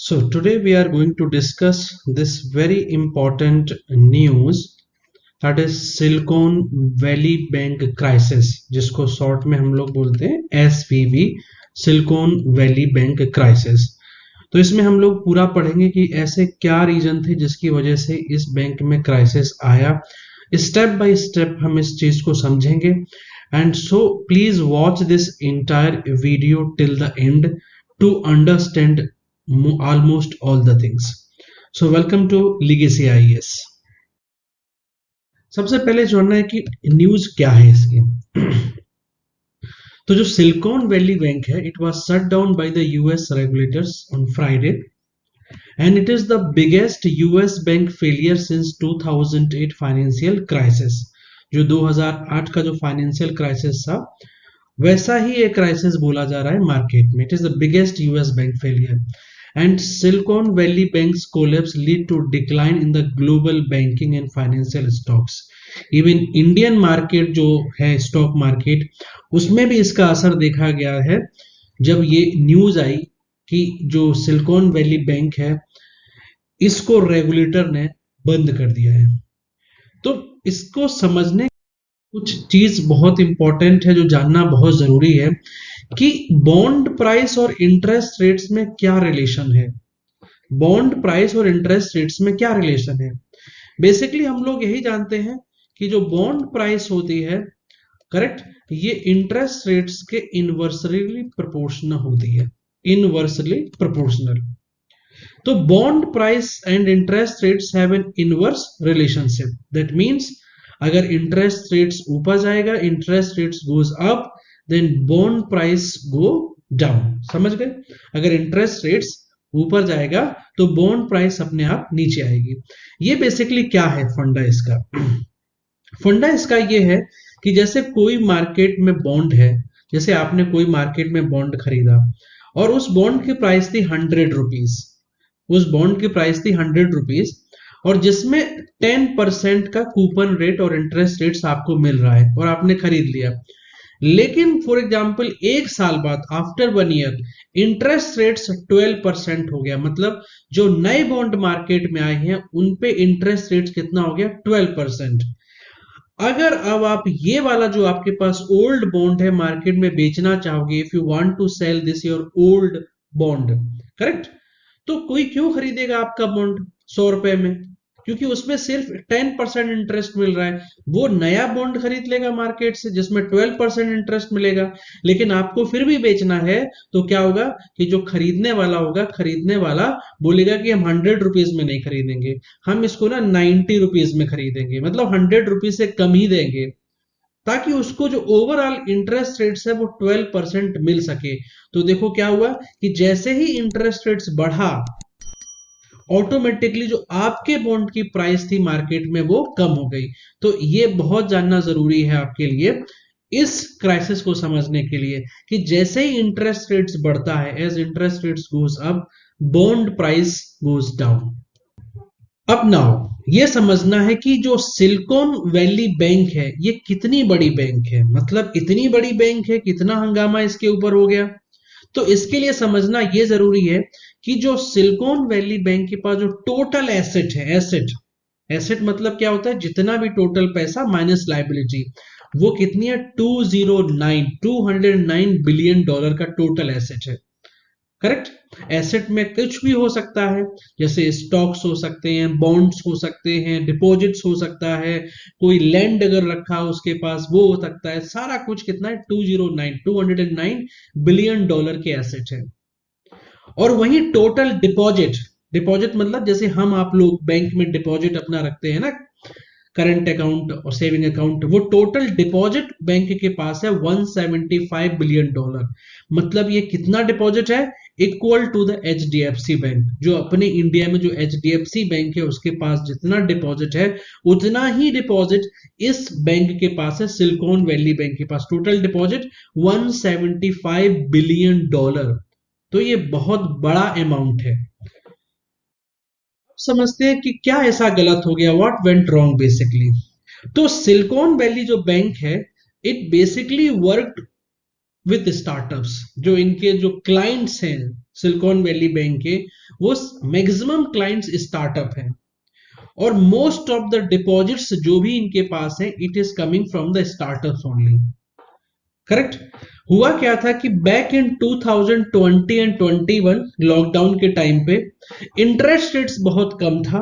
So today we are going to discuss this very important news, that is Silicon Valley Bank crisis, जिसको short में हम लोग बोलते हैं SVB, silicon Valley bank crisis. तो इसमें हम लोग पूरा पढ़ेंगे कि ऐसे क्या रीजन थे जिसकी वजह से इस बैंक में क्राइसिस आया। स्टेप बाय स्टेप हम इस चीज को समझेंगे, and so please watch this entire video till the end to understand almost all the things. So welcome to Legacy IAS. सबसे पहले जानना है कि न्यूज क्या है इसकी। तो जो सिलिकॉन वैली बैंक है, it was shut down by the US regulators on Friday and it is the biggest US bank failure since 2008 financial crisis. जो 2008 का जो फाइनेंशियल क्राइसिस था, वैसा ही एक क्राइसिस बोला जा रहा है मार्केट में। It is the biggest US bank failure and Silicon Valley Bank's collapse lead to decline in the global banking and financial stocks. Even Indian market जो है, स्टॉक मार्केट, उसमें भी इसका असर देखा गया है जब ये न्यूज आई कि जो सिलिकॉन वैली बैंक है, इसको रेगुलेटर ने बंद कर दिया है। तो इसको समझने कुछ चीज बहुत इंपॉर्टेंट है जो जानना बहुत जरूरी है कि बॉन्ड प्राइस और इंटरेस्ट रेट्स में क्या रिलेशन है। बॉन्ड प्राइस और इंटरेस्ट रेट्स में क्या रिलेशन है? बेसिकली हम लोग यही जानते हैं कि जो बॉन्ड प्राइस होती है, करेक्ट, ये इंटरेस्ट रेट्स के इनवर्सली प्रोपोर्शनल होती है, इनवर्सली प्रोपोर्शनल। तो bond price and interest rates have an inverse relationship. That means अगर इंटरेस्ट रेट्स ऊपर जाएगा, interest rates goes up, then bond price go down. समझ गए? अगर इंटरेस्ट रेट्स ऊपर जाएगा तो बॉन्ड प्राइस अपने आप नीचे आएगी। ये बेसिकली क्या है फंडा इसका? फंडा इसका ये है कि जैसे कोई मार्केट में बॉन्ड है, जैसे आपने कोई मार्केट में बॉन्ड खरीदा और उस बॉन्ड की प्राइस थी 100 रुपीज, उस बॉन्ड की प्राइस थी 100 रुपीज, और जिसमें 10% का कूपन रेट और इंटरेस्ट रेट्स आपको मिल रहा है और आपने खरीद लिया। लेकिन फॉर एग्जांपल एक साल बाद, आफ्टर 1 ईयर, इंटरेस्ट रेट्स 12% हो गया। मतलब जो नए बॉन्ड मार्केट में आए हैं उन पे इंटरेस्ट रेट्स कितना हो गया? 12%। अगर अब आप ये वाला जो आपके पास ओल्ड बॉन्ड है मार्केट में बेचना चाहोगे, if you want to sell this your old bond, correct, तो कोई क्यों खरीदेगा आपका बॉन्ड 100 रुपए में? क्योंकि उसमें सिर्फ 10% इंटरेस्ट मिल रहा है। वो नया बॉन्ड खरीद लेगा मार्केट से जिसमें 12% इंटरेस्ट मिलेगा। लेकिन आपको फिर भी बेचना है तो क्या होगा कि जो खरीदने वाला होगा, खरीदने वाला बोलेगा कि हम 100 रुपीज में नहीं खरीदेंगे, हम इसको ना 90 रुपीज में खरीदेंगे, मतलब 100 रुपीज से कम ही देंगे, ताकि उसको जो ओवरऑल इंटरेस्ट रेट्स है वो 12% मिल सके। तो देखो क्या हुआ कि जैसे ही इंटरेस्ट रेट्स बढ़ा, ऑटोमेटिकली जो आपके बॉन्ड की प्राइस थी मार्केट में वो कम हो गई। तो ये बहुत जानना जरूरी है आपके लिए इस क्राइसिस को समझने के लिए कि जैसे ही इंटरेस्ट रेट्स बढ़ता है, as interest rates goes up, bond price goes down. अब नाउ ये समझना है कि जो सिलिकॉन वैली बैंक है ये कितनी बड़ी बैंक है, मतलब इतनी बड़ी बैंक है, कितना हंगामा इसके ऊपर हो गया। तो इसके लिए समझना ये जरूरी है कि जो सिलिकॉन वैली बैंक के पास जो टोटल एसेट है, एसेट मतलब क्या होता है? जितना भी टोटल पैसा माइनस लायबिलिटी, वो कितनी है? 209 बिलियन डॉलर का टोटल एसेट है। करेक्ट? एसेट में कुछ भी हो सकता है, जैसे स्टॉक्स हो सकते हैं, बॉन्ड्स हो सकते हैं, डिपॉजिट्स हो सकता है, कोई लैंड अगर रखा हो उसके पास वो हो सकता है। सारा कुछ कितना है? 209 बिलियन डॉलर के एसेट है। और वही टोटल डिपॉजिट, डिपॉजिट मतलब जैसे हम आप लोग बैंक में डिपॉजिट अपना रखते हैं ना, करंट अकाउंट और सेविंग अकाउंट, वो टोटल डिपॉजिट बैंक के पास है 175 बिलियन डॉलर। मतलब ये कितना डिपॉजिट है? Equal to the HDFC bank. जो अपने इंडिया में जो एचडीएफसी बैंक है उसके पास जितना डिपॉजिट है, उतना ही डिपॉजिट इस बैंक के पास है, सिलिकॉन वैली बैंक के पास। Total deposit 175 billion dollar. तो ये बहुत बड़ा अमाउंट है। समझते हैं कि क्या ऐसा गलत हो गया, व्हाट वेंट रॉन्ग बेसिकली। तो सिलिकॉन वैली जो बैंक है, it basically worked with startups. जो इनके जो क्लाइंट्स हैं सिलिकॉन वैली बैंक के, वो मैक्सिमम क्लाइंट्स स्टार्टअप हैं, और मोस्ट ऑफ द डिपॉजिट्स जो भी इनके पास है it is coming from the startups only. Correct. हुआ क्या था कि बैक इन 2020 एंड 21 लॉकडाउन के टाइम पे इंटरेस्ट रेट्स बहुत कम था,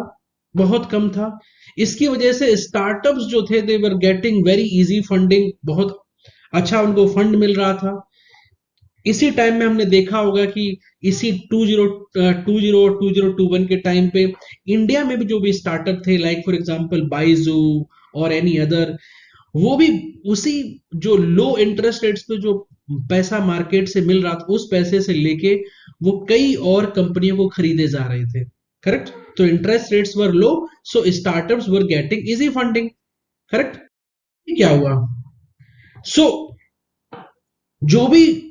बहुत कम था। इसकी वजह से स्टार्टअप्स जो थे they were getting very easy funding, बहुत अच्छा उनको फंड मिल रहा था। इसी टाइम में हमने देखा होगा कि इसी 2021 के टाइम पे इंडिया में भी जो भी स्टार्टअप थे, लाइक फॉर एग्जांपल बाइजू और एनी अदर, वो भी उसी जो लो इंटरेस्ट रेट्स पे जो पैसा मार्केट से मिल रहा था उस पैसे से लेके वो कई और कंपनियों को खरीदे जा रहे थे। करेक्ट। तो interest rates were low, so startups were getting easy funding. Correct. क्या हुआ? सो जो भी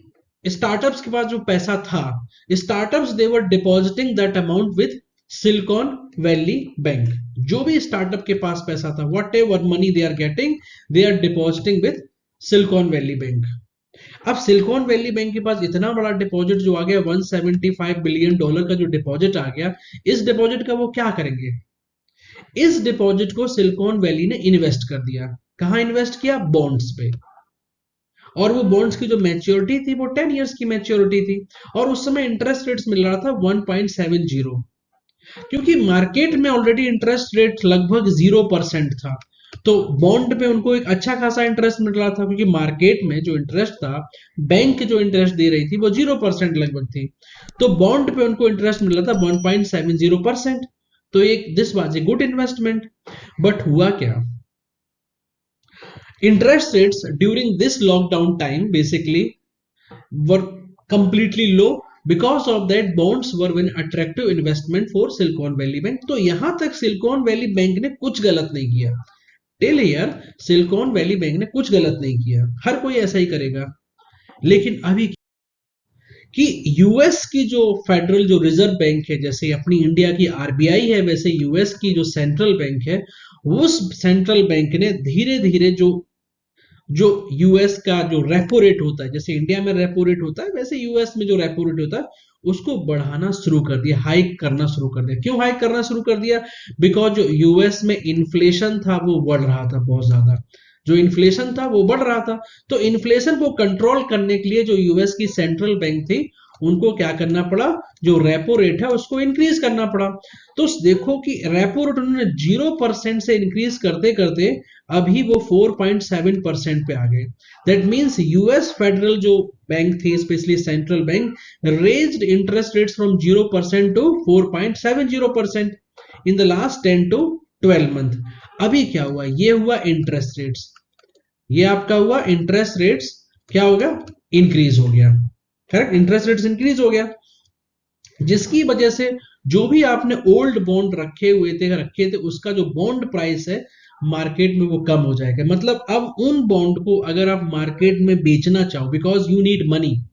स्टार्टअप्स के पास जो पैसा था, startups they were depositing that amount with Silicon Valley Bank. जो भी स्टार्टअप के पास पैसा था, whatever money they are getting, they are depositing with Silicon Valley Bank. अब सिलिकॉन वैली बैंक के पास इतना बड़ा डिपॉजिट जो आ गया, $175 बिलियन का जो डिपॉजिट आ गया, इस डिपॉजिट का वो क्या करेंगे? इस डिपॉजिट को सिलिकॉन वैली ने इन्वेस्ट कर दिया। कहां इन्वेस्ट किया? बॉन्ड्स पे। और वो बॉन्ड्स की जो मैच्योरिटी थी वो 10 इयर्स की मैच्योरिटी थी, और उस समय इंटरेस्ट रेट्स मिल रहा था 1.70। क्योंकि मार्केट में ऑलरेडी इंटरेस्ट रेट लगभग 0% था, तो बॉन्ड पे उनको एक अच्छा खासा इंटरेस्ट मिल रहा था, क्योंकि मार्केट में जो इंटरेस्ट था, बैंक जो इंटरेस्ट दे रही थी वो 0% लगभग थी, तो बॉन्ड पे उनको इंटरेस्ट मिल रहा था 1.70%। तो एक this was a good investment. But हुआ क्या? Interest rates during this lockdown time basically were completely low. Because of that, bonds were an attractive investment for Silicon Valley Bank. तो यहां तक Silicon Valley Bank ने कुछ गलत नहीं किया। Till here Silicon Valley Bank ने कुछ गलत नहीं किया, हर कोई ऐसा ही करेगा। लेकिन अभी कि यूएस की जो फेडरल जो रिजर्व बैंक है, जैसे अपनी इंडिया की आरबीआई है, वैसे यूएस की जो सेंट्रल बैंक है, उस सेंट्रल बैंक ने धीरे धीरे जो जो यूएस का जो रेपो रेट होता है, जैसे इंडिया में रेपो रेट होता है वैसे यूएस में जो रेपो रेट होता है उसको बढ़ाना शुरू कर दिया, हाइक करना शुरू कर दिया। क्यों हाइक करना शुरू कर दिया? बिकॉज जो यूएस में इन्फ्लेशन था वो बढ़ रहा था बहुत ज्यादा, जो इन्फ्लेशन था वो बढ़ रहा था। तो इन्फ्लेशन को कंट्रोल करने के लिए जो यूएस की सेंट्रल बैंक थी उनको क्या करना पड़ा? जो रेपो रेट है उसको इंक्रीज करना पड़ा। तो देखो कि रेपो रेट उन्होंने 0% से इंक्रीज करते करते अभी वो 4.7% पे आ गए। दैट मीन्स यूएस फेडरल जो बैंक थी, specially central bank, raised interest rates from 0% to 4.70% in the last 10 to 12 month. अभी क्या हुआ? ये हुआ इंटरेस्ट रेट्स, ये आपका हुआ इंटरेस्ट रेट्स क्या होगा? इंक्रीज हो गया। करेक्ट। इंटरेस्ट रेट्स इंक्रीज हो गया, जिसकी वजह से जो भी आपने ओल्ड बॉन्ड रखे थे उसका जो बॉन्ड प्राइस है मार्केट में वो कम हो जाएगा। मतलब अब उन बॉन्ड को अगर आप मार्केट में बेचना चाहो, बिकॉज यू नीड मनी,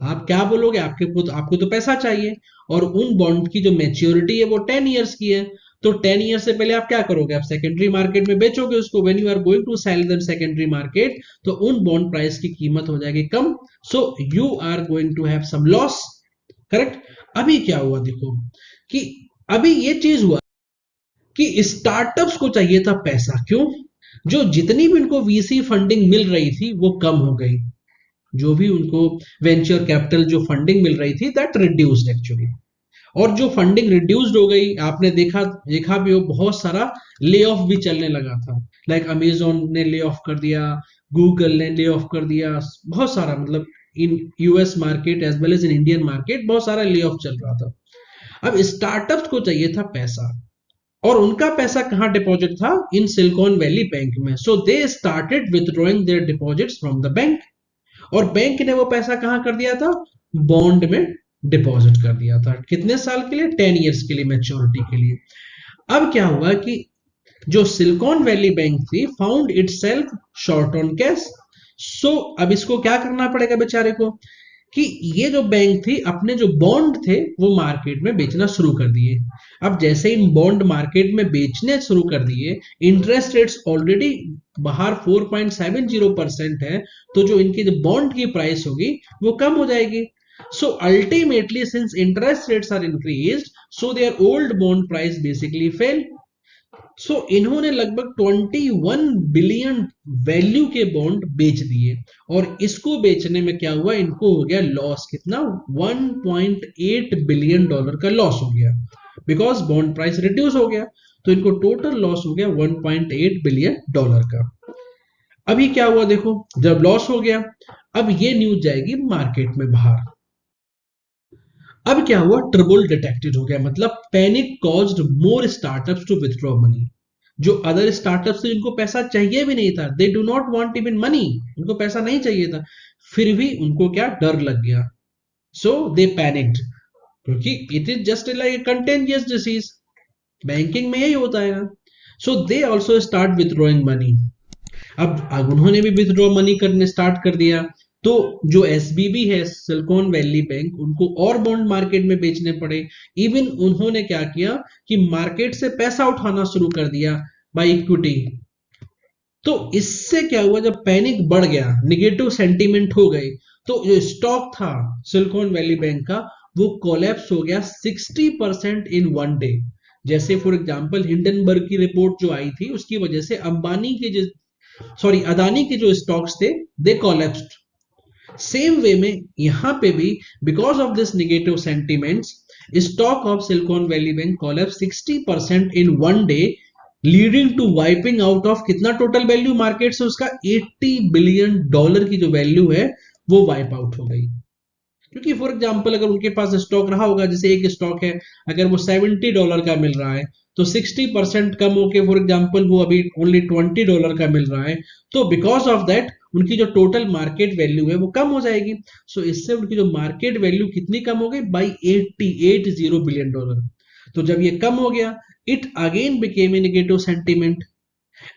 आप क्या बोलोगे? आपको तो पैसा चाहिए, और उन बॉन्ड की जो मैच्योरिटी है वो 10 इयर्स की है, तो 10 ईयर से पहले आप क्या करोगे? आप सेकेंडरी मार्केट में बेचोगे उसको। When you are going to sell then secondary market, तो उन बॉन्ड प्राइस की कीमत हो जाएगी कम, so you are going to have some loss. Correct. अभी क्या हुआ? देखो कि अभी ये चीज हुआ कि स्टार्टअप्स को चाहिए था पैसा। क्यों? जो जितनी भी उनको वीसी फंडिंग मिल रही थी वो कम हो गई, जो भी उनको वेंचर कैपिटल जो फंडिंग मिल रही थी दैट रिड्यूस्ड एक्चुअली। और जो फंडिंग रिड्यूस्ड हो गई, आपने देखा भी हो, बहुत सारा ले ऑफ भी चलने लगा था। लाइक अमेजोन ने ले ऑफ कर दिया, गूगल ने ले ऑफ कर दिया, बहुत सारा, मतलब in US market as well as in Indian market बहुत सारा ले ऑफ चल रहा था। अब स्टार्टअप्स को चाहिए था पैसा, और उनका पैसा कहां डिपॉजिट था? इन सिलिकॉन वैली बैंक में। So they started withdrawing their deposits from the bank, और बैंक ने वो पैसा कहां कर दिया था? बॉन्ड में डिपॉजिट कर दिया था। कितने साल के लिए? 10 इयर्स के लिए, मैच्योरिटी के लिए। अब क्या हुआ कि जो सिलिकॉन वैली बैंक थी found itself short on cash. So अब इसको क्या करना पड़ेगा बेचारे को? कि ये जो बैंक थी अपने जो बॉन्ड थे वो मार्केट में बेचना शुरू कर दिए। अब जैसे इन बॉन्ड मार्केट में बेचने शुरू कर दिए, इंटरेस्ट रेट्स ऑलरेडी बाहर 4.70% है, तो जो इनकी जो बॉन्ड की प्राइस होगी वो कम हो जाएगी। So ultimately, since interest rates are increased, so their old bond price basically fell. सो इन्होंने लगभग 21 बिलियन वैल्यू के बॉन्ड बेच दिए, और इसको बेचने में क्या हुआ, इनको हो गया लॉस। कितना? 1.8 बिलियन डॉलर का लॉस हो गया, बिकॉज बॉन्ड प्राइस रिड्यूस हो गया। तो इनको टोटल लॉस हो गया 1.8 बिलियन डॉलर का। अभी क्या हुआ देखो, जब लॉस हो गया, अब ये न्यूज जाएगी मार्केट में बाहर। अब क्या हुआ, ट्रबल डिटेक्टेड हो गया, मतलब panic caused more startups to withdraw money. जो अदर स्टार्टअप्स थे जिनको पैसा चाहिए भी नहीं था, they do not want even money, उनको पैसा नहीं चाहिए था, फिर भी उनको क्या, डर लग गया। सो दे पैनिक्ड, क्योंकि it is just like contagious disease, banking में यही होता है ना। So they also start withdrawing money. अब उन्होंने भी विथड्रॉ मनी करने स्टार्ट कर दिया, तो जो एसबीबी है, सिलिकॉन वैली बैंक, उनको और बॉन्ड मार्केट में बेचने पड़े। इवन उन्होंने क्या किया कि मार्केट से पैसा उठाना शुरू कर दिया बाय इक्विटी। तो इससे क्या हुआ, जब पैनिक बढ़ गया, निगेटिव सेंटीमेंट हो गए, तो जो स्टॉक था सिलिकॉन वैली बैंक का, वो कोलैप्स हो गया 60% इन वन डे। जैसे फॉर एग्जांपल हिंडनबर्ग की रिपोर्ट जो आई थी, उसकी वजह से अंबानी के अदानी के जो स्टॉक्स थे, दे कोलैप्स्ड। सेम वे में यहां पे भी, because of this negative sentiments, stock of Silicon Valley Bank collapse 60% in one day, leading to wiping out of कितना टोटल वैल्यू मार्केट से, उसका 80 बिलियन डॉलर की जो वैल्यू है वो वाइप आउट हो गई। क्योंकि फॉर एग्जांपल अगर उनके पास स्टॉक रहा होगा, जैसे एक स्टॉक है, अगर वो $70 का मिल रहा है, तो 60% कम होके फॉर एग्जांपल वो अभी ओनली $20 का मिल रहा है, तो बिकॉज ऑफ दैट उनकी जो टोटल मार्केट वैल्यू है वो कम हो जाएगी। सो इससे उनकी जो मार्केट वैल्यू कितनी कम हो गई, बाई 80 बिलियन डॉलर। तो जब ये कम हो गया, it again became a negative sentiment.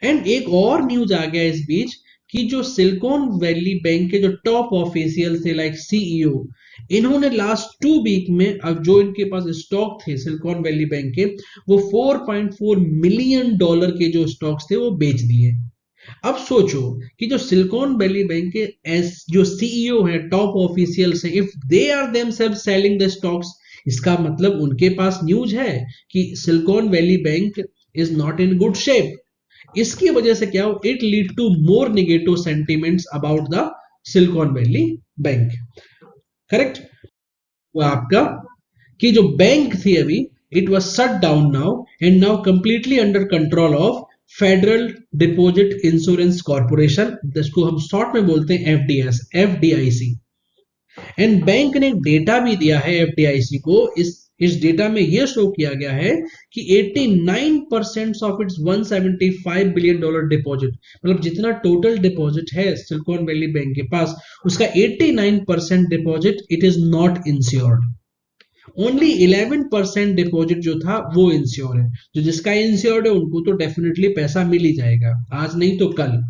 And एक और न्यूज आ गया इस बीच कि जो सिलिकॉन वैली बैंक के जो टॉप ऑफिशियल थे, लाइक सीईओ, इन्होंने लास्ट 2 वीक में, अब जो इनके पास स्टॉक थे सिलिकॉन वैली बैंक के, वो $4.4 मिलियन के जो स्टॉक्स थे वो बेच दिए। अब सोचो कि जो सिलिकॉन वैली बैंक के जो सीईओ है, टॉप ऑफिशियल्स है, if they are themselves selling the stocks, इसका मतलब उनके पास न्यूज है कि Silicon Valley Bank is not in good shape. इसकी वजह से क्या हो, it lead to more negative sentiments about the Silicon Valley Bank. Correct? वो आपका कि जो बैंक थी अभी, it was shut down now, and now completely under control of Federal Deposit Insurance Corporation, जिसको हम शॉर्ट में बोलते हैं एफडीआईसी। एंड बैंक ने डेटा भी दिया है एफडीआईसी को। इस डेटा में यह शो किया गया है कि 89% ऑफ इट्स $175 बिलियन डिपॉजिट, मतलब जितना टोटल डिपॉजिट है सिलिकॉन वैली बैंक के पास, उसका 89% deposit it is not insured. Only 11% deposit जो था वो इंश्योर है। जो जिसका इंश्योर्ड है उनको तो डेफिनेटली पैसा मिल ही जाएगा, आज नहीं तो कल।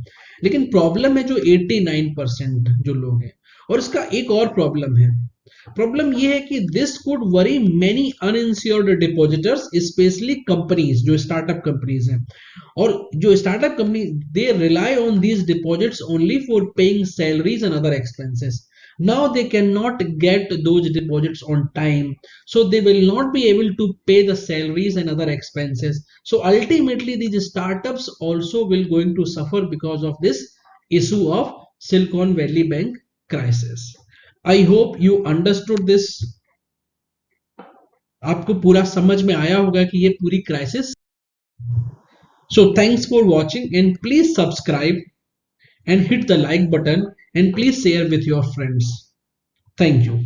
लेकिन प्रॉब्लम है जो 89% जो लोग हैं। और इसका एक और प्रॉब्लम है, प्रॉब्लम ये है कि this could worry many uninsured depositors, specially companies, जो स्टार्टअप कंपनीज हैं। और जो startup company, they rely on these deposits only for paying salaries and other expenses. Now they cannot get those deposits on time, so they will not be able to pay the salaries and other expenses. So ultimately these startups also will going to suffer because of this issue of Silicon Valley Bank crisis. I hope you understood this. आपको पूरा समझ में आया होगा कि ये पूरी crisis. So thanks for watching, and please subscribe and hit the like button, and please share with your friends. Thank you.